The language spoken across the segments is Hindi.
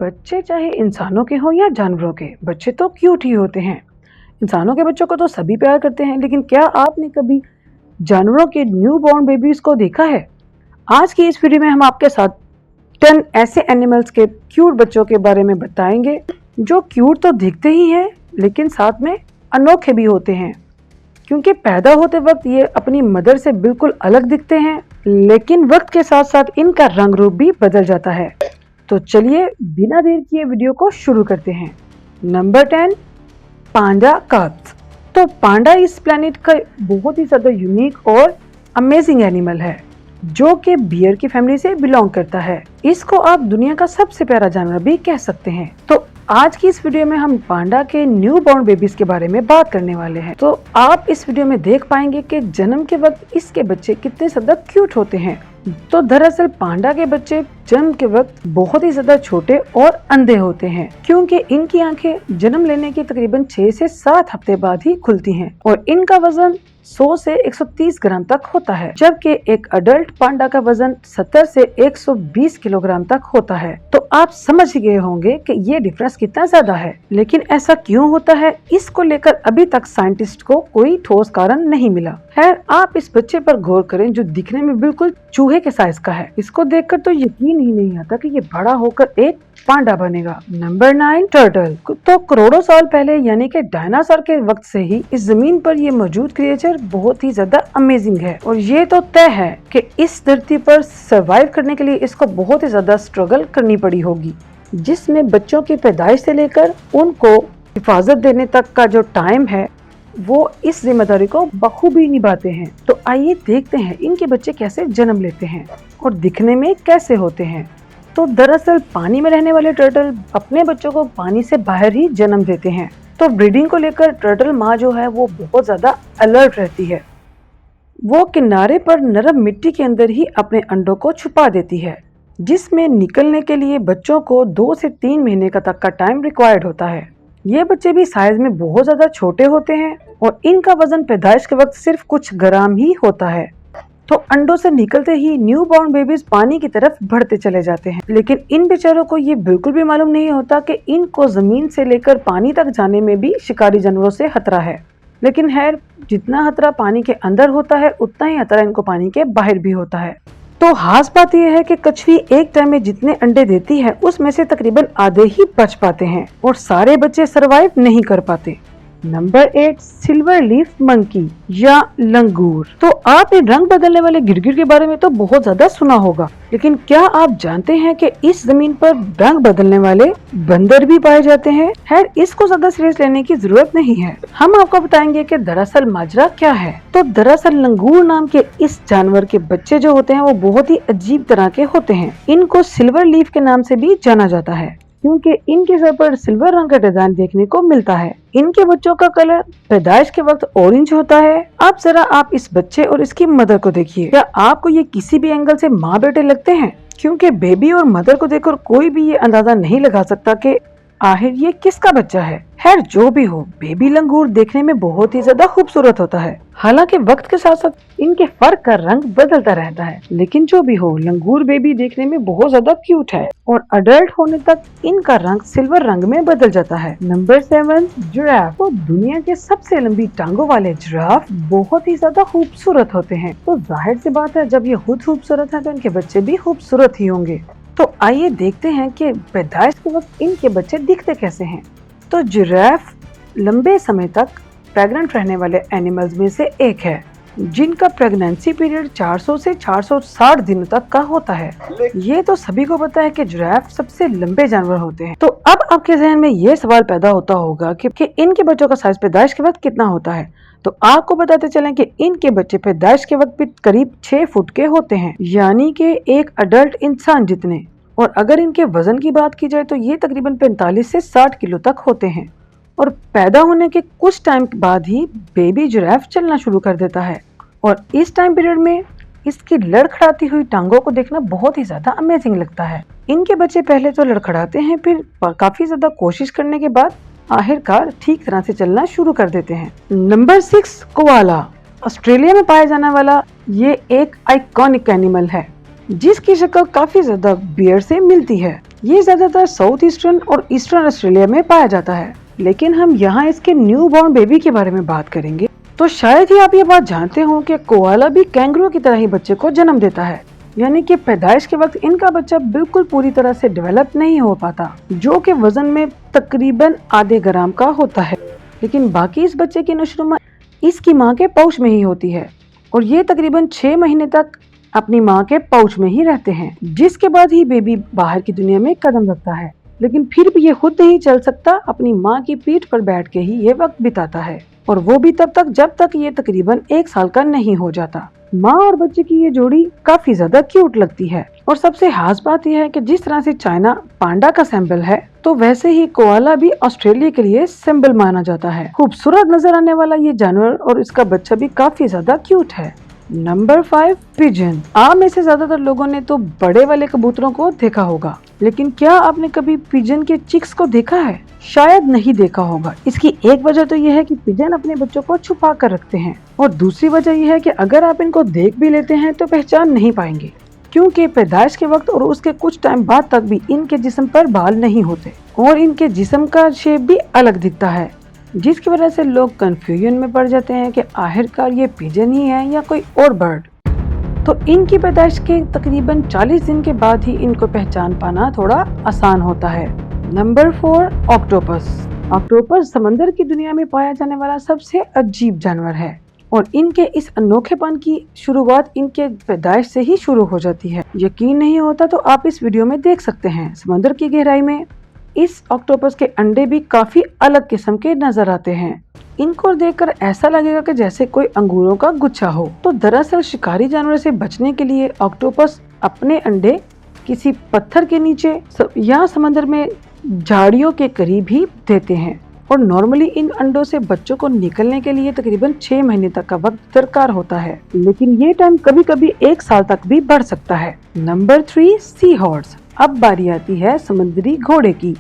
बच्चे चाहे इंसानों के हों या जानवरों के, बच्चे तो क्यूट ही होते हैं। इंसानों के बच्चों को तो सभी प्यार करते हैं, लेकिन क्या आपने कभी जानवरों के न्यू बॉर्न बेबीज को देखा है? आज की इस वीडियो में हम आपके साथ 10 ऐसे एनिमल्स के क्यूट बच्चों के बारे में बताएंगे जो क्यूट तो दिखते ही हैं, लेकिन साथ में अनोखे भी होते हैं। क्योंकि पैदा होते वक्त ये अपनी मदर से बिल्कुल अलग दिखते हैं, लेकिन वक्त के साथ साथ इनका रंग रूप भी बदल जाता है। तो चलिए बिना देर किए वीडियो को शुरू करते हैं। नंबर 10, पांडा कट्स। तो पांडा इस प्लेनेट का बहुत ही ज्यादा यूनिक और अमेजिंग एनिमल है, जो कि बियर की फैमिली से बिलोंग करता है। इसको आप दुनिया का सबसे प्यारा जानवर भी कह सकते हैं। तो आज की इस वीडियो में हम पांडा के न्यू बॉर्न बेबीज के बारे में बात करने वाले हैं। तो आप इस वीडियो में देख पाएंगे कि जन्म के वक्त इसके बच्चे कितने ज्यादा क्यूट होते हैं। तो दरअसल पांडा के बच्चे जन्म के वक्त बहुत ही ज्यादा छोटे और अंधे होते हैं, क्योंकि इनकी आंखें जन्म लेने के तकरीबन 6 से 7 हफ्ते बाद ही खुलती हैं और इनका वजन 100 से 130 ग्राम तक होता है, जबकि एक अडल्ट पांडा का वजन 70 से 120 किलोग्राम तक होता है। तो आप समझ गए होंगे कि ये डिफरेंस कितना ज्यादा है। लेकिन ऐसा क्यों होता है, इसको लेकर अभी तक साइंटिस्ट को कोई ठोस कारण नहीं मिला। खैर, आप इस बच्चे पर गौर करें जो दिखने में बिल्कुल चूहे के साइज का है। इसको देखकर तो यकीन ही नहीं आता कि ये बड़ा होकर एक पांडा बनेगा। Number 9, turtle. तो करोड़ों साल पहले यानी कि डायनासोर के वक्त से ही इस जमीन पर ये मौजूद क्रिएचर बहुत ही ज्यादा अमेजिंग है और ये तो तय है कि इस धरती पर सरवाइव करने के लिए इसको बहुत ही ज्यादा स्ट्रगल करनी पड़ी होगी, जिसमें बच्चों की पैदाइश से लेकर उनको हिफाजत देने तक का जो टाइम है वो इस जिम्मेदारी को बखूबी निभाते हैं। तो आइए देखते हैं इनके बच्चे कैसे जन्म लेते हैं और दिखने में कैसे होते हैं। तो दरअसल पानी में रहने वाले टर्टल अपने बच्चों को पानी से बाहर ही जन्म देते हैं। तो ब्रीडिंग को लेकर टर्टल माँ जो है वो बहुत ज्यादा अलर्ट रहती है। वो किनारे पर नरम मिट्टी के अंदर ही अपने अंडों को छुपा देती है, जिसमें निकलने के लिए बच्चों को 2 से 3 महीने तक का टाइम रिक्वायर्ड होता है। ये बच्चे भी साइज में बहुत ज्यादा छोटे होते हैं और इनका वजन पैदाइश के वक्त सिर्फ कुछ ग्राम ही होता है। तो अंडों से निकलते ही न्यू बॉर्न बेबीज पानी की तरफ बढ़ते चले जाते हैं, लेकिन इन बेचारों को ये बिल्कुल भी मालूम नहीं होता कि इनको जमीन से लेकर पानी तक जाने में भी शिकारी जानवरों से खतरा है। लेकिन खैर, जितना खतरा पानी के अंदर होता है उतना ही खतरा इनको पानी के बाहर भी होता है। तो खास बात यह है कि कछुई एक टाइम में जितने अंडे देती है उसमें से तकरीबन आधे ही बच पाते हैं और सारे बच्चे सरवाइव नहीं कर पाते। नंबर 8, सिल्वर लीफ मंकी या लंगूर। तो आपने रंग बदलने वाले गिरगिट के बारे में तो बहुत ज्यादा सुना होगा, लेकिन क्या आप जानते हैं कि इस जमीन पर रंग बदलने वाले बंदर भी पाए जाते हैं? खैर, इसको ज्यादा सीरियस लेने की जरूरत नहीं है। हम आपको बताएंगे कि दरअसल माजरा क्या है। तो दरअसल लंगूर नाम के इस जानवर के बच्चे जो होते हैं वो बहुत ही अजीब तरह के होते हैं। इनको सिल्वर लीफ के नाम से भी जाना जाता है, क्योंकि इनके सर पर सिल्वर रंग का डिजाइन देखने को मिलता है। इनके बच्चों का कलर पैदाइश के वक्त ऑरेंज होता है। अब जरा आप इस बच्चे और इसकी मदर को देखिए। क्या आपको ये किसी भी एंगल से माँ बेटे लगते हैं? क्योंकि बेबी और मदर को देखकर कोई भी ये अंदाजा नहीं लगा सकता कि आखिर ये किसका बच्चा है। खैर, जो भी हो, बेबी लंगूर देखने में बहुत ही ज्यादा खूबसूरत होता है। हालांकि वक्त के साथ साथ इनके फर का रंग बदलता रहता है, लेकिन जो भी हो, लंगूर बेबी देखने में बहुत ज्यादा क्यूट है और अडल्ट होने तक इनका रंग सिल्वर रंग में बदल जाता है। Number 7, giraffe. तो दुनिया के सबसे लंबी टांगों वाले जिराफ बहुत ही ज्यादा खूबसूरत होते हैं। तो जाहिर सी बात है, जब ये खुद खूबसूरत है तो इनके बच्चे भी खूबसूरत ही होंगे। तो आइए देखते हैं कि पैदाइश के वक्त इनके बच्चे दिखते कैसे हैं। तो जिराफ लंबे समय तक प्रेग्नेंट रहने वाले एनिमल्स में से एक है, जिनका प्रेगनेंसी पीरियड 400 से 460 दिनों तक का होता है। ये तो सभी को पता है कि जिराफ सबसे लंबे जानवर होते हैं। तो अब आपके जहन में ये सवाल पैदा होता होगा कि इनके बच्चों का साइज पैदाइश के वक्त कितना होता है। तो आपको बताते चलें कि इनके बच्चे पैदाइश के वक्त भी करीब 6 फुट के होते हैं, यानी कि एक अडल्ट इंसान जितने। और अगर इनके वजन की बात की जाए तो ये तकरीबन 45 से 60 किलो तक होते हैं और पैदा होने के कुछ टाइम के बाद ही बेबी जिराफ चलना शुरू कर देता है। और इस टाइम पीरियड में इसकी लड़खड़ाती हुई टांगों को देखना बहुत ही ज्यादा अमेजिंग लगता है। इनके बच्चे पहले तो लड़खड़ाते हैं, फिर काफी ज्यादा कोशिश करने के बाद आखिरकार ठीक तरह से चलना शुरू कर देते हैं। Number 6, koala. ऑस्ट्रेलिया में पाया जाने वाला ये एक आइकॉनिक एनिमल है। जिसकी शक्ल काफी ज्यादा बियर से मिलती है। ये ज्यादातर साउथ ईस्टर्न और ईस्टर्न ऑस्ट्रेलिया में पाया जाता है, लेकिन हम यहाँ इसके न्यू बॉर्न बेबी के बारे में बात करेंगे। तो शायद ही आप ये बात जानते हो कि कोआला भी कैंगरू की तरह ही बच्चे को जन्म देता है, यानी कि पैदाइश के वक्त इनका बच्चा बिल्कुल पूरी तरह से डेवलप नहीं हो पाता, जो कि वजन में तकरीबन आधे ग्राम का होता है। लेकिन बाकी इस बच्चे की नशोनुमा इसकी माँ के पाउच में ही होती है और ये तकरीबन 6 महीने तक अपनी माँ के पाउच में ही रहते हैं, जिसके बाद ही बेबी बाहर की दुनिया में कदम रखता है। लेकिन फिर भी ये खुद नहीं चल सकता, अपनी माँ की पीठ पर बैठ के ही ये वक्त बिताता है, और वो भी तब तक जब तक ये तकरीबन 1 साल का नहीं हो जाता। माँ और बच्चे की ये जोड़ी काफी ज्यादा क्यूट लगती है। और सबसे खास बात यह है कि जिस तरह से चाइना पांडा का सिंबल है, तो वैसे ही कोआला भी ऑस्ट्रेलिया के लिए सिंबल माना जाता है। खूबसूरत नजर आने वाला ये जानवर और इसका बच्चा भी काफी ज्यादा क्यूट है। Number 5, pigeon. आप में से ज्यादातर लोगों ने तो बड़े वाले कबूतरों को देखा होगा, लेकिन क्या आपने कभी पिजन के चिक्स को देखा है? शायद नहीं देखा होगा। इसकी एक वजह तो यह है कि पिजन अपने बच्चों को छुपा कर रखते हैं, और दूसरी वजह यह है कि अगर आप इनको देख भी लेते हैं तो पहचान नहीं पाएंगे, क्योंकि पैदाइश के वक्त और उसके कुछ टाइम बाद तक भी इनके जिस्म पर बाल नहीं होते और इनके जिस्म का शेप भी अलग दिखता है, जिसकी वजह से लोग कंफ्यूजन में पड़ जाते हैं कि आखिरकार ये पिजन ही है या कोई और बर्ड। तो इनकी पैदाइश के तकरीबन 40 दिन के बाद ही इनको पहचान पाना थोड़ा आसान होता है। Number 4, octopus. ऑक्टोपस समंदर की दुनिया में पाया जाने वाला सबसे अजीब जानवर है, और इनके इस अनोखेपन की शुरुआत इनके पैदाइश से ही शुरू हो जाती है। यकीन नहीं होता तो आप इस वीडियो में देख सकते हैं। समंदर की गहराई में इस ऑक्टोपस के अंडे भी काफी अलग किस्म के नजर आते हैं। इनको देखकर ऐसा लगेगा कि जैसे कोई अंगूरों का गुच्छा हो। तो दरअसल शिकारी जानवर से बचने के लिए ऑक्टोपस अपने अंडे किसी पत्थर के नीचे या समंदर में झाड़ियों के करीब ही देते हैं, और नॉर्मली इन अंडों से बच्चों को निकलने के लिए तकरीबन 6 महीने तक का वक्त दरकार होता है, लेकिन ये टाइम कभी कभी 1 साल तक भी बढ़ सकता है। Number 3, sea horse. अब बारी आती है समुद्री घोड़े की।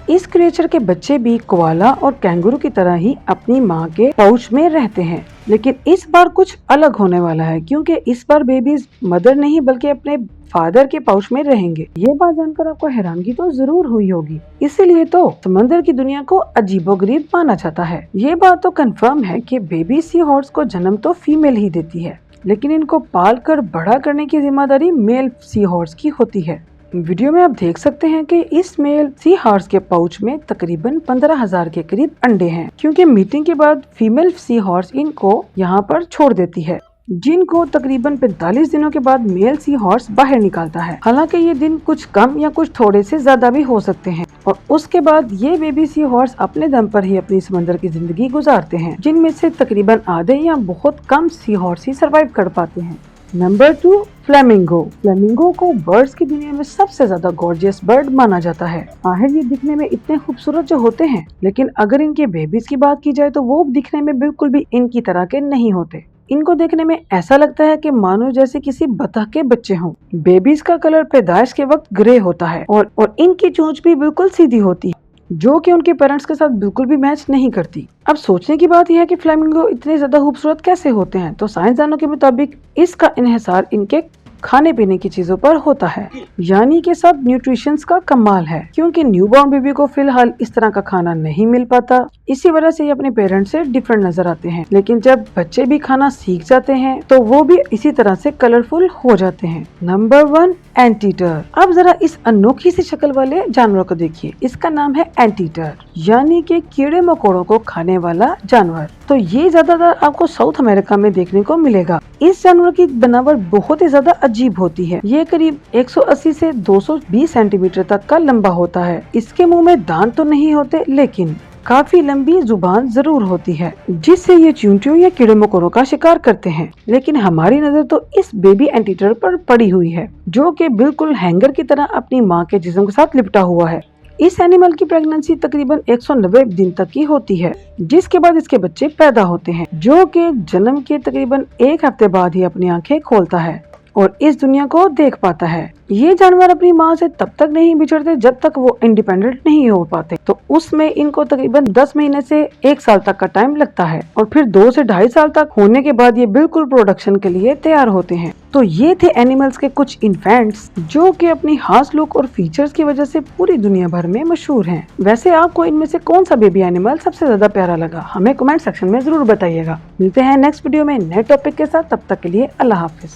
इस क्रिएचर के बच्चे भी कोआला और कैंगरू की तरह ही अपनी माँ के पाउच में रहते हैं, लेकिन इस बार कुछ अलग होने वाला है, क्योंकि इस बार बेबीज मदर नहीं बल्कि अपने फादर के पाउच में रहेंगे। ये बात जानकर आपको हैरानगी तो जरूर हुई होगी, इसीलिए तो समंदर की दुनिया को अजीबोगरीब माना जाता है। ये बात तो कंफर्म है कि बेबी सी हॉर्स को जन्म तो फीमेल ही देती है, लेकिन इनको पाल कर बड़ा करने की जिम्मेदारी मेल सी हॉर्स की होती है। वीडियो में आप देख सकते हैं कि इस मेल सी हॉर्स के पाउच में तकरीबन 15,000 के करीब अंडे हैं, क्योंकि मीटिंग के बाद फीमेल सी हॉर्स इनको यहाँ पर छोड़ देती है, जिनको तकरीबन 45 दिनों के बाद मेल सी हॉर्स बाहर निकालता है। हालांकि ये दिन कुछ कम या कुछ थोड़े से ज्यादा भी हो सकते हैं, और उसके बाद ये बेबी सी हॉर्स अपने दम पर ही अपनी समंदर की जिंदगी गुजारते हैं, जिनमें से तकरीबन आधे या बहुत कम सी हॉर्स ही सर्वाइव कर पाते हैं। Number 2, flamingo. फ्लेमिंगो को बर्ड्स की दुनिया में सबसे ज्यादा गॉर्जियस बर्ड माना जाता है। आखिर ये दिखने में इतने खूबसूरत जो होते हैं, लेकिन अगर इनके बेबीज की बात की जाए तो वो दिखने में बिल्कुल भी इनकी तरह के नहीं होते। इनको देखने में ऐसा लगता है कि मानो जैसे किसी बतख के बच्चे हों। बेबीज का कलर पैदाइश के वक्त ग्रे होता है, और इनकी चोंच भी बिल्कुल सीधी होती है, जो कि उनके पेरेंट्स के साथ बिल्कुल भी मैच नहीं करती। अब सोचने की बात यह है कि फ्लेमिंगो इतने ज्यादा खूबसूरत कैसे होते हैं, तो साइंसदानों के मुताबिक इसका इन्हिसार इनके खाने पीने की चीजों पर होता है, यानी कि सब न्यूट्रिशंस का कमाल है, क्योंकि न्यूबॉर्न बेबी को फिलहाल इस तरह का खाना नहीं मिल पाता। इसी वजह से ये अपने पेरेंट्स से डिफरेंट नजर आते हैं, लेकिन जब बच्चे भी खाना सीख जाते हैं तो वो भी इसी तरह से कलरफुल हो जाते हैं। Number 1, anteater. अब जरा इस अनोखी सी शक्ल वाले जानवर को देखिए। इसका नाम है एंटीटर, यानी कि कीड़े मकोड़ों को खाने वाला जानवर। तो ये ज्यादातर आपको साउथ अमेरिका में देखने को मिलेगा। इस जानवर की बनावट बहुत ही ज्यादा अजीब होती है। ये करीब 180 से 220 सेंटीमीटर तक का लंबा होता है। इसके मुंह में दांत तो नहीं होते, लेकिन काफी लंबी जुबान जरूर होती है, जिससे ये चींटियों या कीड़े मकोड़ों का शिकार करते हैं। लेकिन हमारी नजर तो इस बेबी एंटीटर पर पड़ी हुई है, जो कि बिल्कुल हैंगर की तरह अपनी माँ के जिस्म के साथ लिपटा हुआ है। इस एनिमल की प्रेगनेंसी तकरीबन 190 दिन तक की होती है, जिसके बाद इसके बच्चे पैदा होते हैं, जो कि जन्म के तकरीबन 1 हफ्ते बाद ही अपनी आंखें खोलता है और इस दुनिया को देख पाता है। ये जानवर अपनी माँ से तब तक नहीं बिछड़ते जब तक वो इंडिपेंडेंट नहीं हो पाते। तो उसमें इनको तकरीबन 10 महीने से 1 साल तक का टाइम लगता है और फिर 2 से 2.5 साल तक होने के बाद ये बिल्कुल प्रोडक्शन के लिए तैयार होते हैं। तो ये थे एनिमल्स के कुछ इन्फेंट्स जो कि अपनी खास लुक और फीचर्स की वजह से पूरी दुनिया भर में मशहूर हैं। वैसे आपको इनमें से कौन सा बेबी एनिमल सबसे ज्यादा प्यारा लगा, हमें कमेंट सेक्शन में जरूर बताइएगा। मिलते हैं नेक्स्ट वीडियो में नए टॉपिक के साथ, तब तक के लिए अल्लाह हाफिज।